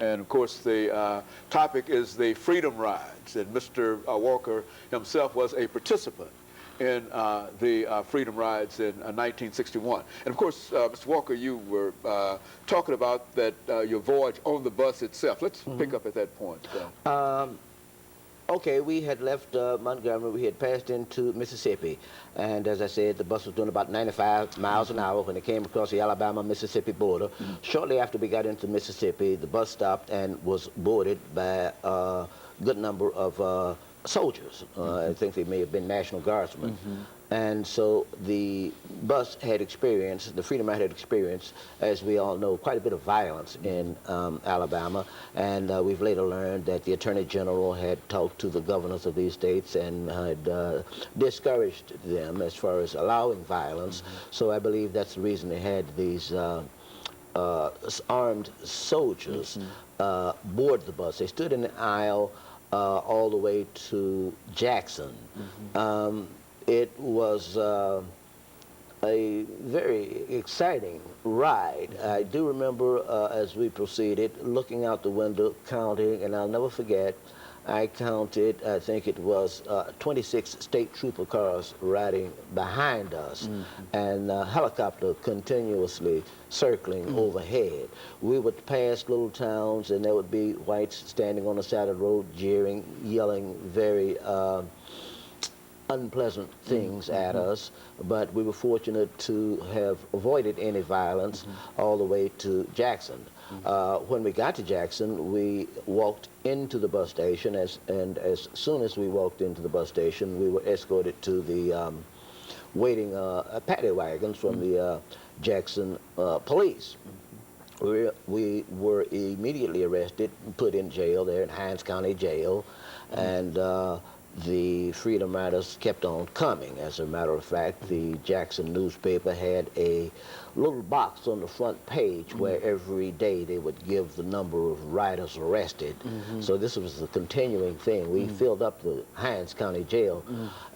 and of course the topic is the Freedom Rides, and Mr. Walker himself was a participant in the Freedom Rides in 1961. And of course, Mr. Walker, you were talking about that your voyage on the bus itself. Let's pick up at that point. Okay, we had left Montgomery, we had passed into Mississippi, and as I said, the bus was doing about 95 miles an hour when it came across the Alabama-Mississippi border. Shortly after we got into Mississippi, the bus stopped and was boarded by a good number of soldiers. I think they may have been National Guardsmen. And so the bus had experienced, the Freedom Ride had experienced, as we all know, quite a bit of violence in Alabama. And we've later learned that the Attorney General had talked to the governors of these states and had discouraged them as far as allowing violence. So I believe that's the reason they had these armed soldiers board the bus. They stood in the aisle all the way to Jackson. It was a very exciting ride. I do remember as we proceeded, looking out the window, counting, and I'll never forget, I counted, I think it was 26 state trooper cars riding behind us, and a helicopter continuously circling overhead. We would pass little towns, and there would be whites standing on the side of the road, jeering, yelling very unpleasant things at us, but we were fortunate to have avoided any violence all the way to Jackson. When we got to Jackson, we walked into the bus station, and as soon as we walked into the bus station, we were escorted to the waiting paddy wagons from the Jackson police. We were immediately arrested, put in jail there in Hinds County Jail, and the Freedom Riders kept on coming. As a matter of fact, the Jackson newspaper had a little box on the front page where every day they would give the number of riders arrested. So this was a continuing thing. We filled up the Hinds County Jail,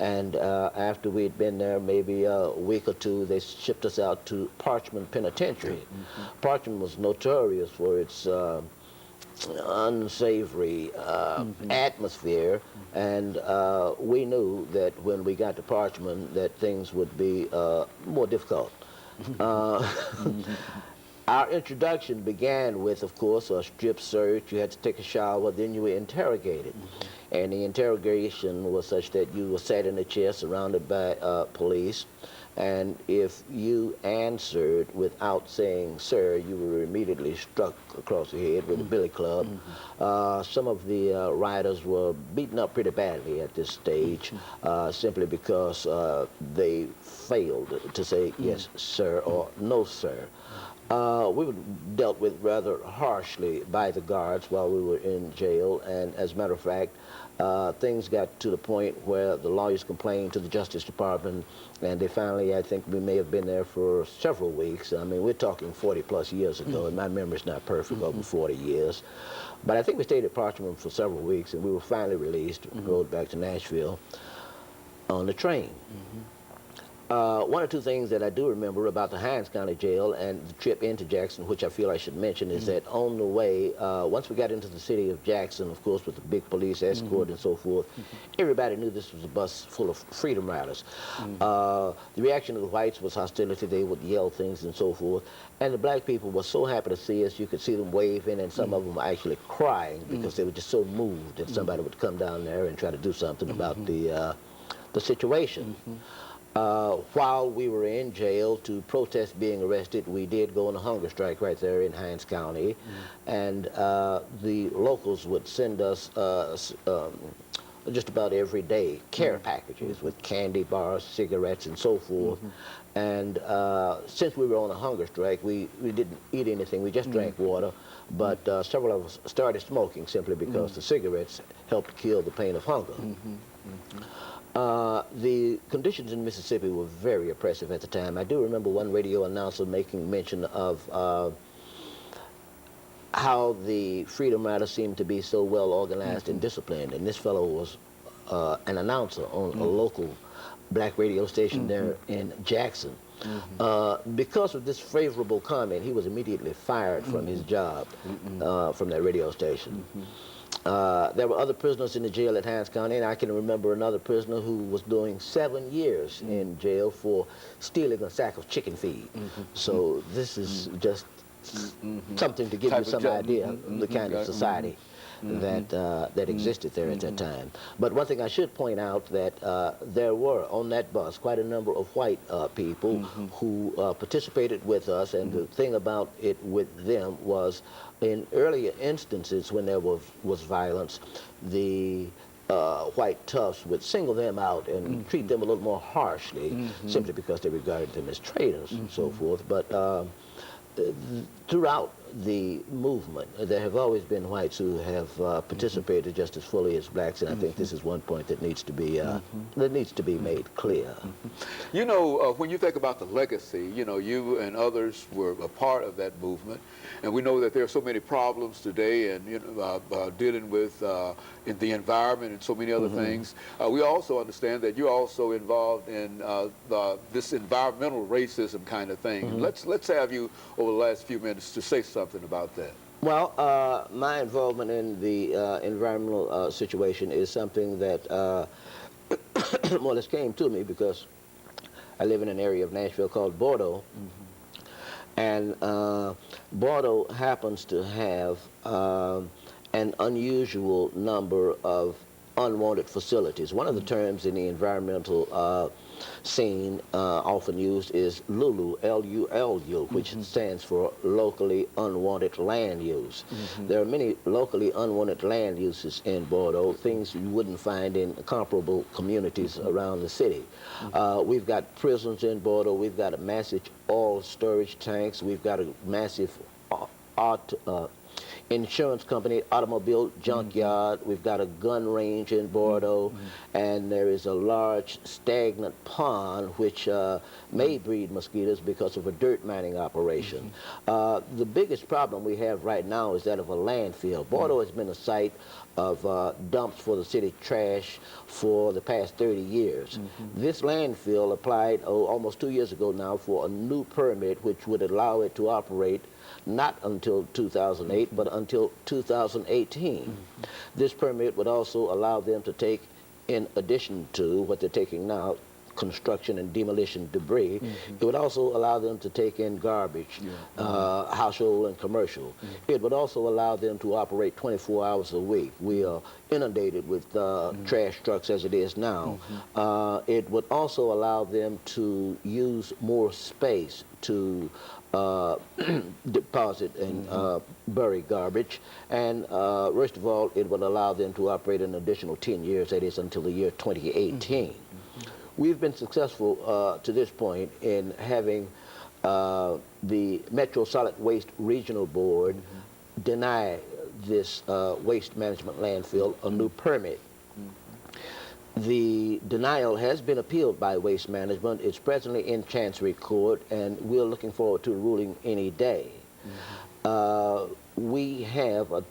and after we'd been there maybe a week or two, they shipped us out to Parchman Penitentiary. Parchman was notorious for its unsavory atmosphere, and we knew that when we got to Parchman that things would be more difficult. Our introduction began with, of course, a strip search. You had to take a shower, then you were interrogated. And the interrogation was such that you were sat in a chair surrounded by police, and if you answered without saying sir, you were immediately struck across the head with a billy club. Some of the riders were beaten up pretty badly at this stage, simply because they failed to say yes sir or no sir. We were dealt with rather harshly by the guards while we were in jail, and as a matter of fact, things got to the point where the lawyers complained to the Justice Department, and they finally, I think we may have been there for several weeks. I mean, we're talking 40 plus years ago, and my memory's not perfect, over 40 years. But I think we stayed at Parchman for several weeks, and we were finally released, rode back to Nashville on the train. One or two things that I do remember about the Hinds County Jail and the trip into Jackson, which I feel I should mention, is that on the way, once we got into the city of Jackson, of course, with the big police escort and so forth, everybody knew this was a bus full of Freedom Riders. The reaction of the whites was hostility. They would yell things and so forth. And the black people were so happy to see us. You could see them waving, and some of them were actually crying because they were just so moved that somebody would come down there and try to do something about the situation. While we were in jail to protest being arrested, we did go on a hunger strike right there in Hinds County, and the locals would send us just about every day care packages with candy bars, cigarettes, and so forth. And since we were on a hunger strike, we didn't eat anything. We just drank water, but several of us started smoking simply because the cigarettes helped kill the pain of hunger. The conditions in Mississippi were very oppressive at the time. I do remember one radio announcer making mention of how the Freedom Riders seemed to be so well organized and disciplined, and this fellow was an announcer on a local black radio station there in Jackson. Because of this favorable comment, he was immediately fired from his job from that radio station. There were other prisoners in the jail at Hines County, and I can remember another prisoner who was doing 7 years in jail for stealing a sack of chicken feed. So this is just something to give you some idea of the kind of society that existed there at that time. But one thing I should point out that there were on that bus quite a number of white people who participated with us, and the thing about it with them was in earlier instances when there was violence, the white toughs would single them out and treat them a little more harshly simply because they regarded them as traitors and so forth. But throughout the movement, there have always been whites who have participated just as fully as blacks, and I think this is one point that needs to be made clear. You know, when you think about the legacy, you know, you and others were a part of that movement, and we know that there are so many problems today, and you know, dealing with in the environment and so many other things. We also understand that you're also involved in this environmental racism kind of thing. Let's have you over the last few minutes to say something about that. Well, my involvement in the environmental situation is something that more or less came to me because I live in an area of Nashville called Bordeaux, and Bordeaux happens to have an unusual number of unwanted facilities. One of the terms in the environmental scene often used is LULU, L-U-L-U, which stands for locally unwanted land use. There are many locally unwanted land uses in Bordeaux, things you wouldn't find in comparable communities around the city. We've got prisons in Bordeaux, we've got a massive oil storage tanks, we've got a massive insurance company, automobile junkyard, we've got a gun range in Bordeaux, and there is a large stagnant pond which may breed mosquitoes because of a dirt mining operation. The biggest problem we have right now is that of a landfill. Bordeaux has been a site of dumps for the city trash for the past 30 years. This landfill applied almost 2 years ago now for a new permit which would allow it to operate not until 2008, but until 2018. This permit would also allow them to take, in addition to what they're taking now, construction and demolition debris, it would also allow them to take in garbage, household and commercial. It would also allow them to operate 24 hours a week. We are inundated with trash trucks as it is now. It would also allow them to use more space to deposit and bury garbage, and worst of all, it would allow them to operate an additional 10 years, that is until the year 2018. We've been successful to this point in having the Metro Solid Waste Regional Board deny this waste management landfill a new permit. The denial has been appealed by Waste Management. It's presently in Chancery Court, and we're looking forward to a ruling any day. We have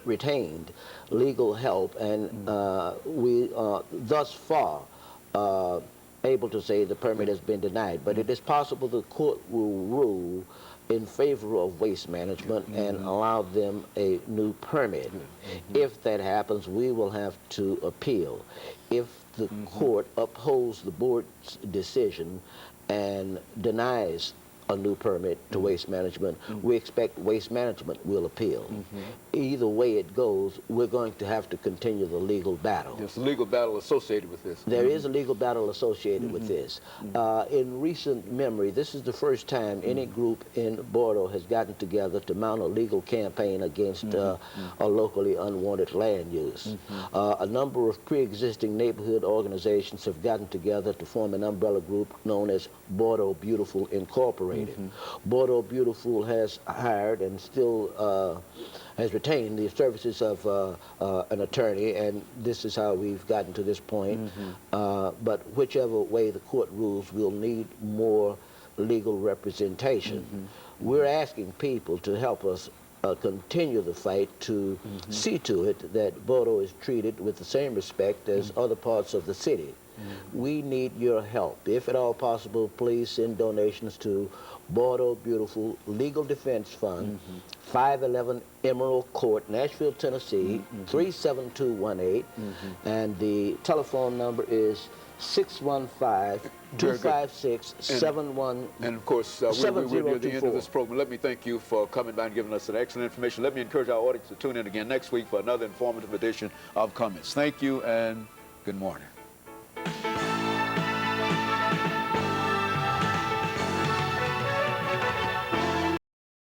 retained legal help, and we are thus far able to say the permit has been denied. But it is possible the court will rule in favor of Waste Management and allow them a new permit. If that happens, we will have to appeal. If the court upholds the board's decision and denies a new permit to Waste Management, we expect Waste Management will appeal. Either way it goes, we're going to have to continue the legal battle. There's a legal battle associated with this. There is a legal battle associated with this. In recent memory, this is the first time any group in Bordeaux has gotten together to mount a legal campaign against a locally unwanted land use. A number of pre-existing neighborhood organizations have gotten together to form an umbrella group known as Bordeaux Beautiful Incorporated. Bordeaux Beautiful has hired and still has retained the services of an attorney, and this is how we've gotten to this point. But whichever way the court rules, we'll need more legal representation. We're asking people to help us continue the fight to see to it that Bordeaux is treated with the same respect as other parts of the city. We need your help. If at all possible, please send donations to Bordeaux Beautiful Legal Defense Fund, 511 Emerald Court, Nashville, Tennessee, 37218. And the telephone number is 615-256-71. And of course, we're near the end of this program. Let me thank you for coming by and giving us some excellent information. Let me encourage our audience to tune in again next week for another informative edition of Comments. Thank you and good morning.